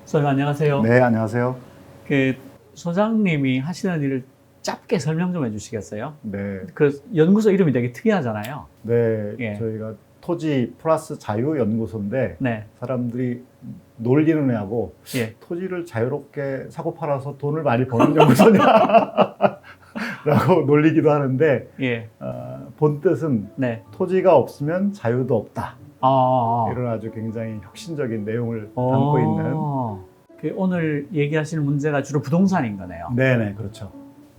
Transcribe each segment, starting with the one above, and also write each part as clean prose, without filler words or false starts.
소장님 안녕하세요. 네, 안녕하세요. 그 소장님이 하시는 일을 짧게 설명 좀 해주시겠어요? 네, 그 연구소 이름이 되게 특이하잖아요. 네, 예. 저희가 토지 플러스 자유 연구소인데 네, 사람들이 놀리는 애하고 예. 토지를 자유롭게 사고 팔아서 돈을 많이 버는 연구소냐 라고 놀리기도 하는데 예. 본 뜻은 네. 토지가 없으면 자유도 없다. 아, 이런 아주 굉장히 혁신적인 내용을 담고 있는. 그 오늘 얘기하시는 문제가 주로 부동산인 거네요. 네네, 그렇죠.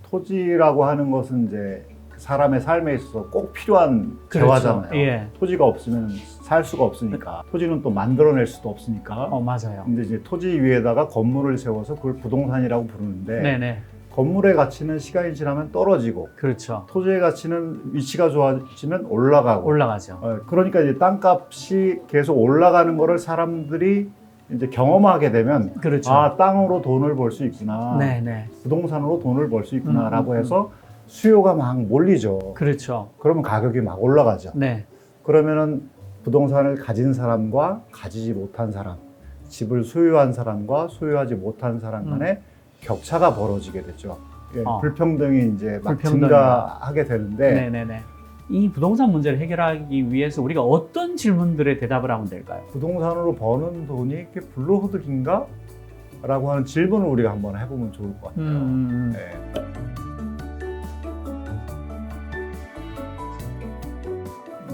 토지라고 하는 것은 이제 사람의 삶에 있어서 꼭 필요한 그렇죠. 재화잖아요. 예. 토지가 없으면 살 수가 없으니까. 토지는 또 만들어낼 수도 없으니까. 맞아요. 근데 이제 토지 위에다가 건물을 세워서 그걸 부동산이라고 부르는데 네네. 건물의 가치는 시간이 지나면 떨어지고 그렇죠. 토지의 가치는 위치가 좋아지면 올라가고. 올라가죠. 그러니까 이제 땅값이 계속 올라가는 거를 사람들이 이제 경험하게 되면 그렇죠. 아, 땅으로 돈을 벌 수 있구나. 네네. 부동산으로 돈을 벌 수 있구나라고 해서 수요가 막 몰리죠. 그렇죠. 그러면 가격이 막 올라가죠. 네. 그러면은 부동산을 가진 사람과 가지지 못한 사람, 집을 소유한 사람과 소유하지 못한 사람 간의 격차가 벌어지게 되죠. 예, 불평등이 이제 막 증가하게 되는데 네네네. 이 부동산 문제를 해결하기 위해서 우리가 어떤 질문들에 대답을 하면 될까요? 부동산으로 버는 돈이 이렇게 불로소득인가? 라고 하는 질문을 우리가 한번 해보면 좋을 것 같아요. 네.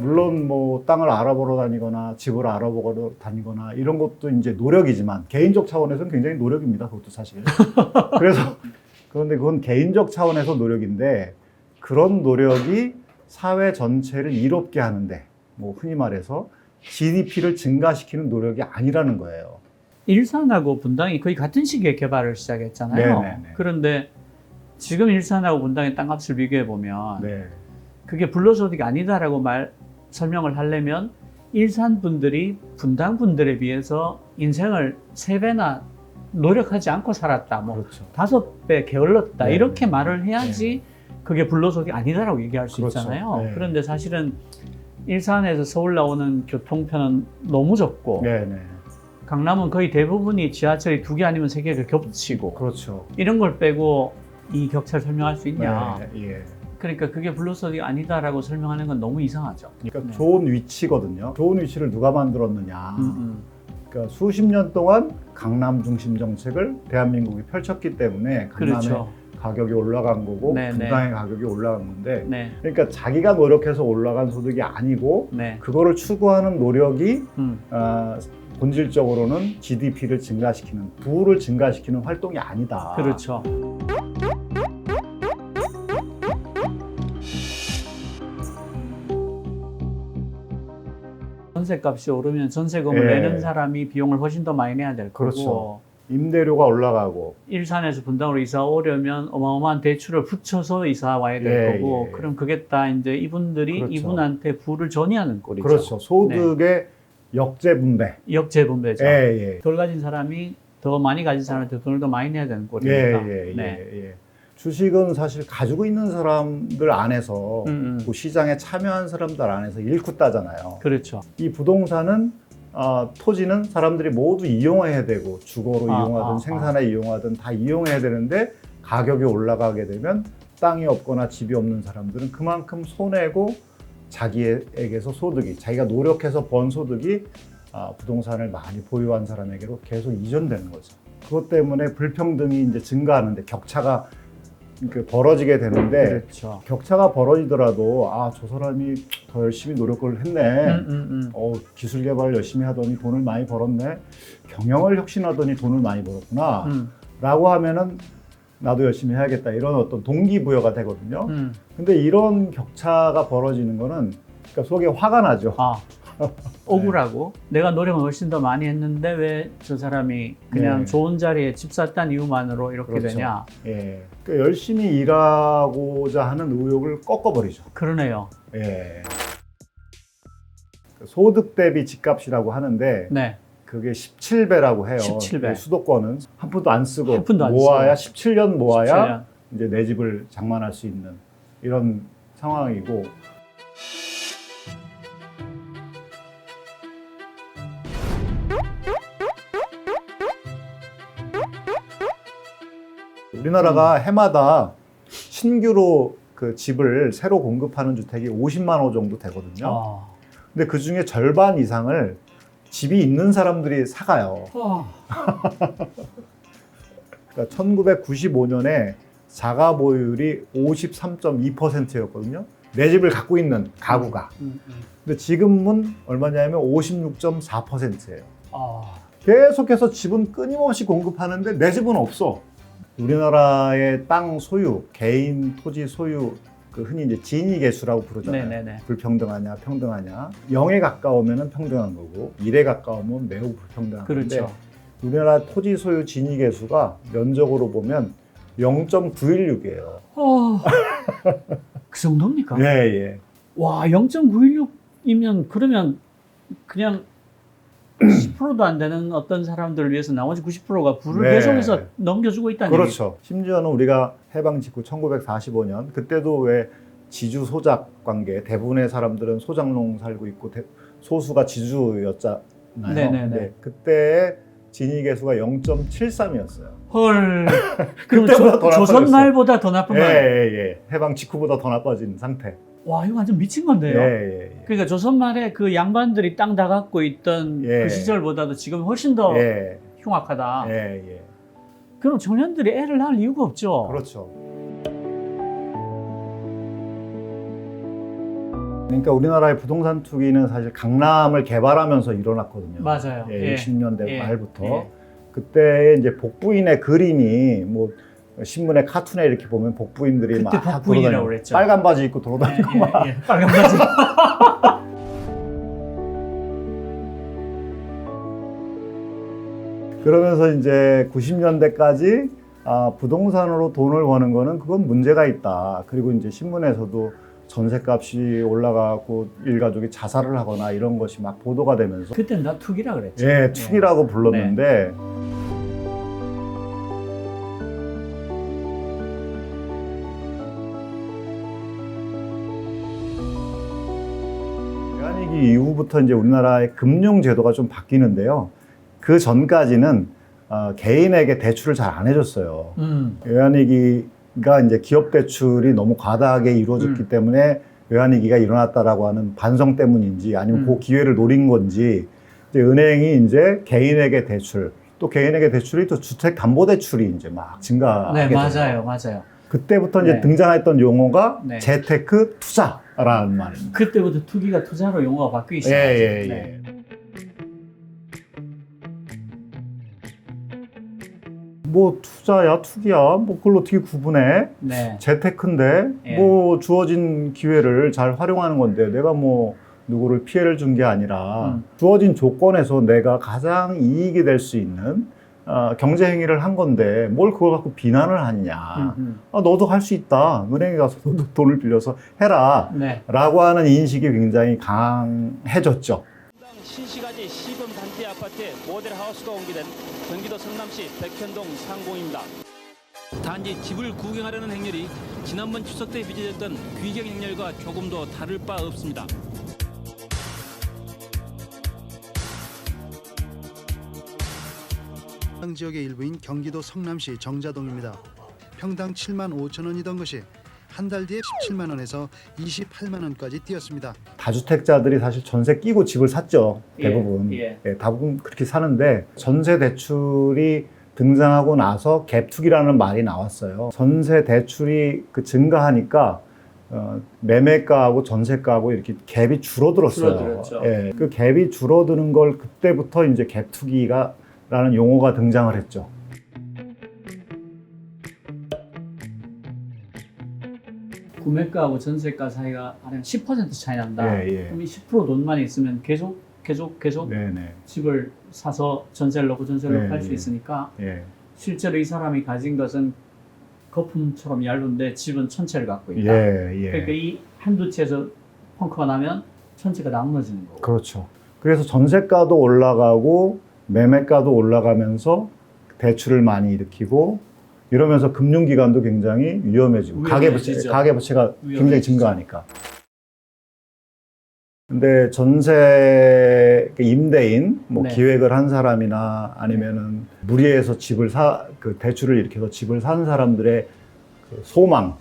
물론 뭐 땅을 알아보러 다니거나 집을 알아보러 다니거나 이런 것도 이제 노력이지만 개인적 차원에서는 굉장히 노력입니다. 그것도 사실. 그런데 그건 개인적 차원에서 노력인데 그런 노력이 사회 전체를 이롭게 하는데 뭐 흔히 말해서 GDP를 증가시키는 노력이 아니라는 거예요. 일산하고 분당이 거의 같은 시기에 개발을 시작했잖아요. 네네네. 그런데 지금 일산하고 분당의 땅값을 비교해 보면 네. 그게 불로소득이 아니다라고 설명을 하려면 일산 분들이 분당 분들에 비해서 인생을 3배나 노력하지 않고 살았다. 뭐 그렇죠. 5배 게을렀다. 네. 이렇게 말을 해야지 그게 불로소득이 아니다라고 얘기할 수 그렇죠. 있잖아요. 네. 그런데 사실은 일산에서 서울 나오는 교통편은 너무 적고 네네. 강남은 거의 대부분이 지하철이 2개 아니면 3개가 겹치고 그렇죠. 이런 걸 빼고 이 격차를 설명할 수 있냐. 네, 예. 그러니까 그게 불로소득이 아니다라고 설명하는 건 너무 이상하죠. 그러니까 네. 좋은 위치거든요. 좋은 위치를 누가 만들었느냐. 그러니까 수십 년 동안 강남 중심 정책을 대한민국이 펼쳤기 때문에 강남의 그렇죠. 가격이 올라간 거고 네, 분당의 가격이 올라간 건데 네. 그러니까 자기가 노력해서 올라간 소득이 아니고 네. 그거를 추구하는 노력이 음. 본질적으로는 GDP를 증가시키는 부를 증가시키는 활동이 아니다. 그렇죠. 전세값이 오르면 전세금을 예. 내는 사람이 비용을 훨씬 더 많이 내야 될 거고 그렇죠. 임대료가 올라가고 일산에서 분당으로 이사 오려면 어마어마한 대출을 붙여서 이사 와야 될 예, 거고 예. 그럼 그게 다 이제 이분들이 그렇죠. 이분한테 부를 전이하는 꼴이죠. 그렇죠. 소득의 역재분배. 역재분배죠. 예, 예. 덜 가진 사람이 더 많이 가진 사람한테 돈을 더 많이 내야 되는 예, 꼴이니까. 예, 네. 예, 예. 주식은 사실 가지고 있는 사람들 안에서 그 시장에 참여한 사람들 안에서 일쿠따잖아요. 그렇죠. 이 부동산은 토지는 사람들이 모두 이용해야 되고 주거로 이용하든 생산에 이용하든 다 이용해야 되는데 가격이 올라가게 되면 땅이 없거나 집이 없는 사람들은 그만큼 손해고 자기에게서 소득이 자기가 노력해서 번 소득이 부동산을 많이 보유한 사람에게로 계속 이전되는 거죠. 그것 때문에 불평등이 이제 증가하는데 격차가 벌어지게 되는데 그렇죠. 격차가 벌어지더라도 저 사람이 더 열심히 노력을 했네. 기술 개발을 열심히 하더니 돈을 많이 벌었네. 경영을 혁신하더니 돈을 많이 벌었구나. 라고 하면은 나도 열심히 해야겠다. 이런 어떤 동기부여가 되거든요. 근데 이런 격차가 벌어지는 거는 그러니까 속에 화가 나죠. 억울하고 내가 노력을 훨씬 더 많이 했는데 왜 저 사람이 그냥 네. 좋은 자리에 집 샀다는 이유만으로 이렇게 그렇죠. 되냐. 예. 그러니까 열심히 일하고자 하는 의욕을 꺾어버리죠. 그러네요. 예. 소득 대비 집값이라고 하는데 네. 그게 17배라고 해요. 17배. 수도권은 한 푼도 안 쓰고 한 푼도 안 모아야 17년 모아야 17년. 이제 내 집을 장만할 수 있는 이런 상황이고 우리나라가 해마다 신규로 그 집을 새로 공급하는 주택이 50만 호 정도 되거든요. 아. 근데 그 중에 절반 이상을 집이 있는 사람들이 사가요. 그러니까 1995년에 자가 보유율이 53.2%였거든요. 내 집을 갖고 있는 가구가. 근데 지금은 얼마냐면 56.4%예요. 아. 계속해서 집은 끊임없이 공급하는데 내 집은 없어. 우리나라의 땅 소유, 개인 토지 소유, 그 흔히 이제 진위계수라고 부르잖아요. 네네네. 불평등하냐, 평등하냐. 0에 가까우면 평등한 거고 1에 가까우면 매우 불평등한 건데 그렇죠. 우리나라 토지 소유 진위계수가 면적으로 보면 0.916이에요. 그 정도입니까? 예, 예. 와, 0.916이면 그러면 그냥 10%도 안 되는 어떤 사람들을 위해서 나머지 90%가 불을 네. 계속해서 넘겨주고 있다는 얘기. 그렇죠. 심지어는 우리가 해방 직후 1945년 그때도 왜 지주 소작 관계 대부분의 사람들은 소작농 살고 있고 소수가 지주였잖아요. 네네네. 네, 그때 진위계수가 0.73이었어요. 헐. 그럼 그때보다 더 조선 나빠졌어. 말보다 더 나쁜 예, 말. 예, 예. 해방 직후보다 더 나빠진 상태. 와, 이거 완전 미친 건데요. 예, 예, 예. 그러니까 조선 말에 그 양반들이 땅 다 갖고 있던 예. 그 시절보다도 지금 훨씬 더 예, 흉악하다. 예, 예. 그럼 청년들이 애를 낳을 이유가 없죠. 그렇죠. 그러니까 우리나라의 부동산 투기는 사실 강남을 개발하면서 일어났거든요. 맞아요. 예, 예. 60년대 예. 말부터. 예. 그때 이제 복부인의 그림이 뭐 신문에 카툰에 이렇게 보면 복부인들이 그때 막 복부인이라고 돌아다니고 그랬죠. 빨간 바지 입고 돌아다니고 예, 막 예, 예. 빨간 바지. 그러면서 이제 90년대까지 부동산으로 돈을 버는 거는 그건 문제가 있다. 그리고 이제 신문에서도 전셋값이 올라가고 일가족이 자살을 하거나 이런 것이 막 보도가 되면서 그때는 다 투기라 그랬죠. 예, 투기라고 불렀는데 외환위기 이후부터 이제 우리나라의 금융 제도가 좀 바뀌는데요. 그 전까지는 개인에게 대출을 잘 안 해줬어요. 외환위기가 이제 기업 대출이 너무 과다하게 이루어졌기 때문에 외환위기가 일어났다라고 하는 반성 때문인지 아니면 그 기회를 노린 건지 이제 은행이 이제 개인에게 대출 또 개인에게 대출이 또 주택담보대출이 이제 막 증가하게 네, 돼요. 맞아요, 맞아요. 그때부터 이제 네. 등장했던 용어가 네. 재테크 투자라는 말입니다. 그때부터 투기가 투자로 용어가 바뀌기 예, 시작했죠. 예, 예. 네. 뭐 투자야 투기야 뭐 그걸 어떻게 구분해? 네. 재테크인데 예. 뭐 주어진 기회를 잘 활용하는 건데 내가 뭐 누구를 피해를 준 게 아니라 주어진 조건에서 내가 가장 이익이 될 수 있는 경제 행위를 한 건데 뭘 그걸 갖고 비난을 하느냐. 너도 할 수 있다. 은행에 가서 너도 돈을 빌려서 해라. 네. 라고 하는 인식이 굉장히 강해졌죠. 신시가지 시범 단지 아파트에 모델 하우스가 옮기된 경기도 성남시 백현동 상공입니다. 단지 집을 구경하려는 행렬이 지난번 추석 때 빚어졌던 귀경 행렬과 조금도 다를 바 없습니다. 해당 지역의 일부인 경기도 성남시 정자동입니다. 평당 7만 5천 원이던 것이 한 달 뒤에 17만 원에서 28만 원까지 뛰었습니다. 다주택자들이 사실 전세 끼고 집을 샀죠. 예, 대부분. 예. 예, 대부분 그렇게 사는데 전세 대출이 등장하고 나서 갭투기라는 말이 나왔어요. 전세 대출이 증가하니까 매매가하고 전세가하고 이렇게 갭이 줄어들었어요. 줄어들었죠. 예, 그 갭이 줄어드는 걸 그때부터 이제 갭투기라는 용어가 등장을 했죠. 구매가하고 전세가 사이가 한 10% 차이 난다. 예, 예. 그럼 이 10% 돈만 있으면 계속 네네. 집을 사서 전세를 넣고 전세를 네, 팔 수 예. 있으니까 예. 실제로 이 사람이 가진 것은 거품처럼 얇은데 집은 천채를 갖고 있다. 예, 예. 그러니까 이 한두 채에서 펑크가 나면 천채가 다 무너지는 거고. 그렇죠. 그래서 전세가도 올라가고 매매가도 올라가면서 대출을 많이 일으키고 이러면서 금융기관도 굉장히 위험해지고 위험해지죠. 가계부채가 굉장히 위험해지죠. 증가하니까. 근데 전세 임대인 뭐 네. 기획을 한 사람이나 아니면은 무리해서 대출을 일으켜서 집을 산 사람들의 그 소망,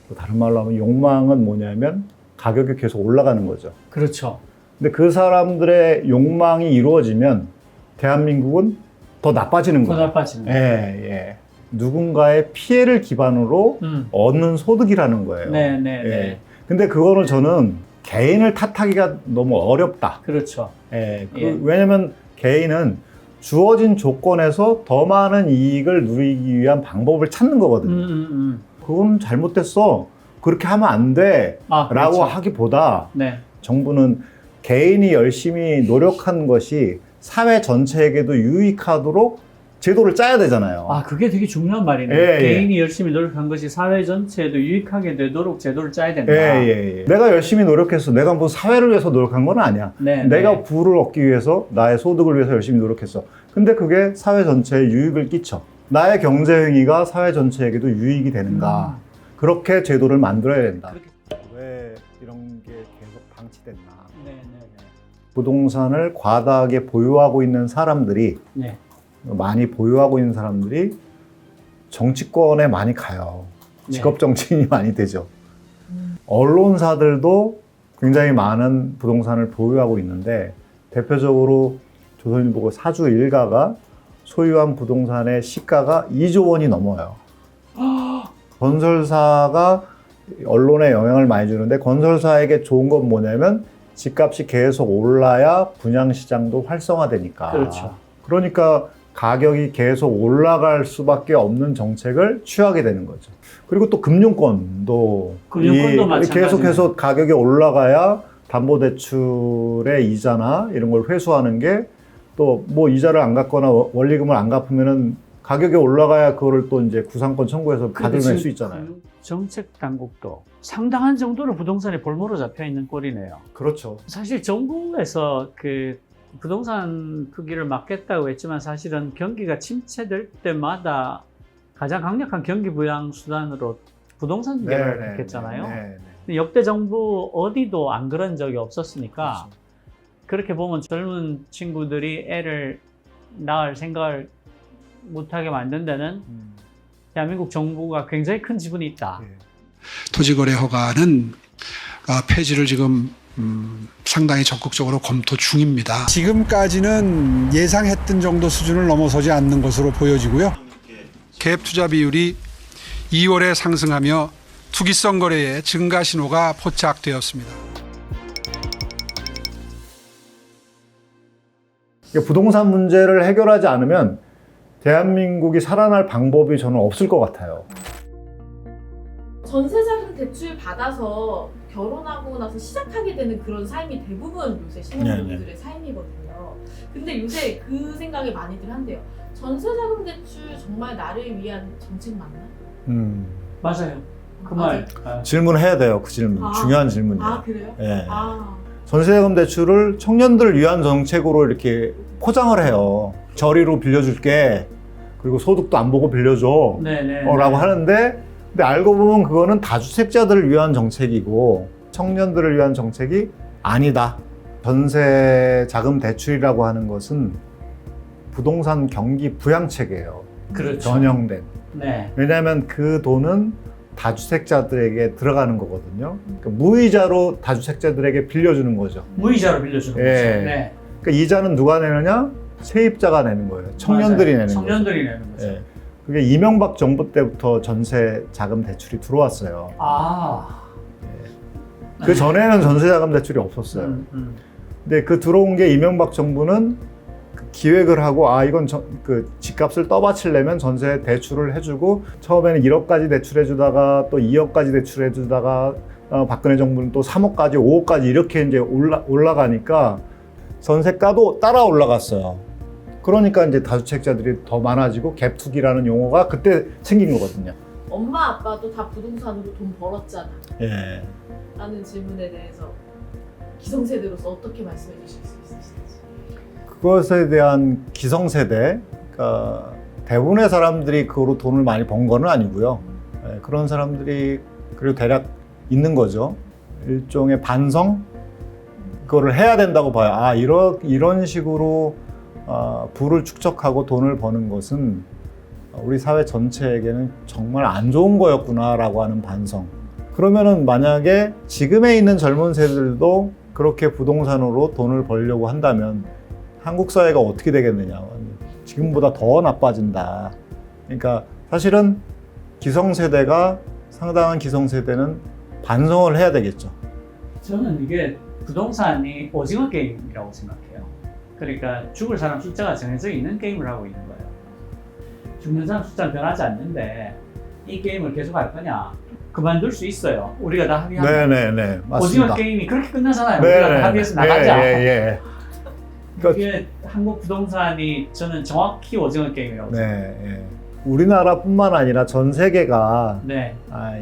또 다른 말로 하면 욕망은 뭐냐면 가격이 계속 올라가는 거죠. 그렇죠. 근데 그 사람들의 욕망이 이루어지면 대한민국은 더 나빠지는 더 거예요. 나빠지는 예, 거예요. 예. 누군가의 피해를 기반으로 얻는 소득이라는 거예요. 네, 네, 예. 네. 근데 그거는 저는 개인을 탓하기가 너무 어렵다. 그렇죠. 예. 예. 왜냐면 개인은 주어진 조건에서 더 많은 이익을 누리기 위한 방법을 찾는 거거든요. 그건 잘못됐어. 그렇게 하면 안 돼. 아, 라고 그렇죠. 하기보다 네. 정부는 개인이 열심히 노력한 것이 사회 전체에게도 유익하도록 제도를 짜야 되잖아요. 아, 그게 되게 중요한 말이네요. 예, 예. 개인이 열심히 노력한 것이 사회 전체에도 유익하게 되도록 제도를 짜야 된다. 예. 내가 열심히 노력해서 내가 뭐 사회를 위해서 노력한 건 아니야. 네, 내가 네. 부를 얻기 위해서 나의 소득을 위해서 열심히 노력했어. 근데 그게 사회 전체에 유익을 끼쳐. 나의 경제 행위가 사회 전체에게도 유익이 되는가. 그렇게 제도를 만들어야 된다. 왜 이런 게 계속 방치됐나. 네, 네, 부동산을 과다하게 보유하고 있는 사람들이 네. 많이 보유하고 있는 사람들이 정치권에 많이 가요. 네. 직업 정치인이 많이 되죠. 언론사들도 굉장히 많은 부동산을 보유하고 있는데 대표적으로 조선일보 사주 일가가 소유한 부동산의 시가가 2조 원이 넘어요. 건설사가 언론에 영향을 많이 주는데 건설사에게 좋은 건 뭐냐면 집값이 계속 올라야 분양시장도 활성화되니까. 그렇죠. 그러니까 가격이 계속 올라갈 수밖에 없는 정책을 취하게 되는 거죠. 그리고 또 금융권도 마찬가지네요. 계속해서 가격이 올라가야 담보대출의 이자나 이런 걸 회수하는 게 또 뭐 이자를 안 갚거나 원리금을 안 갚으면은 가격이 올라가야 그거를 또 이제 구상권 청구해서 받을 수 있잖아요. 정책 당국도 상당한 정도로 부동산에 볼모로 잡혀 있는 꼴이네요. 그렇죠. 사실 정부에서 그 부동산 크기를 막겠다고 했지만 사실은 경기가 침체될 때마다 가장 강력한 경기 부양 수단으로 부동산 개발을 택했잖아요. 근데 역대 정부 어디도 안 그런 적이 없었으니까 그렇죠. 그렇게 보면 젊은 친구들이 애를 낳을 생각을 못하게 만든 데는 대한민국 정부가 굉장히 큰 지분이 있다. 토지거래 허가는 폐지를 지금 상당히 적극적으로 검토 중입니다. 지금까지는 예상했던 정도 수준을 넘어서지 않는 것으로 보여지고요. 갭 투자 비율이 2월에 상승하며 투기성 거래의 증가 신호가 포착되었습니다. 부동산 문제를 해결하지 않으면 대한민국이 살아날 방법이 저는 없을 것 같아요. 전세자금 대출 받아서 결혼하고 나서 시작하게 되는 그런 삶이 대부분 요새 신혼부부들의 삶이거든요. 근데 요새 그 생각이 많이들 한대요. 전세자금 대출 정말 나를 위한 정책 맞나? 맞아요. 그 말. 질문을 해야 돼요. 그 질문. 중요한 질문이에요. 아, 그래요? 예. 아. 전세자금 대출을 청년들을 위한 정책으로 이렇게 포장을 해요. 저리로 빌려줄게. 그리고 소득도 안 보고 빌려줘. 라고 하는데 근데 알고 보면 그거는 다주택자들을 위한 정책이고 청년들을 위한 정책이 아니다. 전세자금 대출이라고 하는 것은 부동산 경기 부양책이에요. 그렇죠. 전형된. 네. 왜냐하면 그 돈은 다주택자들에게 들어가는 거거든요. 그러니까 무이자로 다주택자들에게 빌려주는 거죠. 무이자로 빌려주는 예. 거죠. 네. 그러니까 이자는 누가 내느냐? 세입자가 내는 거예요. 청년들이 맞아요. 내는 거죠. 청년들이 내는 거죠. 예. 그게 이명박 정부 때부터 전세 자금 대출이 들어왔어요. 아. 그 전에는 전세 자금 대출이 없었어요. 근데 그 들어온 게 이명박 정부는 기획을 하고 이건 그 집값을 떠받치려면 전세 대출을 해주고 처음에는 1억까지 대출해주다가 또 2억까지 대출해주다가 박근혜 정부는 또 3억까지 5억까지 이렇게 이제 올라가니까 전세가도 따라 올라갔어요. 그러니까 이제 다주택자들이 더 많아지고 갭투기라는 용어가 그때 생긴 거거든요. 엄마 아빠도 다 부동산으로 돈 벌었잖아. 예. 라는 질문에 대해서 기성세대로서 어떻게 말씀해 주실 수 있으신지. 그것에 대한 기성세대, 그러니까 대부분의 사람들이 그거로 돈을 많이 번 거는 아니고요. 예, 그런 사람들이 그리고 대략 있는 거죠. 일종의 반성? 그거를 해야 된다고 봐요. 이런 식으로 부를 축적하고 돈을 버는 것은 우리 사회 전체에게는 정말 안 좋은 거였구나라고 하는 반성. 그러면은 만약에 지금에 있는 젊은 세대들도 그렇게 부동산으로 돈을 벌려고 한다면 한국 사회가 어떻게 되겠느냐. 지금보다 더 나빠진다. 그러니까 사실은 기성세대가, 상당한 기성세대는 반성을 해야 되겠죠. 저는 이게 부동산이 오징어 게임이라고 생각해요. 그러니까 죽을 사람 숫자가 정해져 있는 게임을 하고 있는 거예요. 죽는 사람 숫자는 변하지 않는데 이 게임을 계속 할 거냐? 그만둘 수 있어요. 우리가 다 합의하면. 네네네, 맞습니다. 오징어 게임이 그렇게 끝나잖아요. 우리가 다 합의해서 나가자. 예. 그러니까 이게 한국 부동산이 저는 정확히 오징어 게임이라고 생각해요. 네, 우리나라뿐만 아니라 전 세계가 네.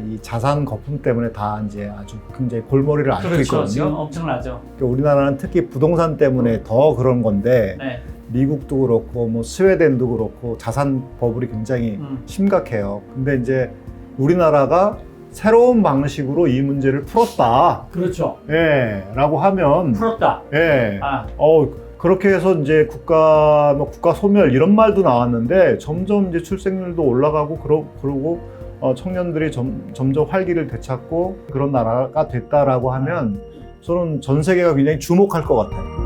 이 자산 거품 때문에 다 이제 아주 굉장히 골머리를 앓고 그렇죠. 지금 있거든요. 엄청나죠. 그러니까 우리나라는 특히 부동산 때문에 더 그런 건데 네. 미국도 그렇고 뭐 스웨덴도 그렇고 자산 버블이 굉장히 심각해요. 근데 이제 우리나라가 새로운 방식으로 이 문제를 풀었다. 그렇죠. 라고 하면 풀었다. 그렇게 해서 이제 국가 소멸 이런 말도 나왔는데 점점 이제 출생률도 올라가고 그러고 청년들이 점점 활기를 되찾고 그런 나라가 됐다라고 하면 저는 전 세계가 굉장히 주목할 것 같아요.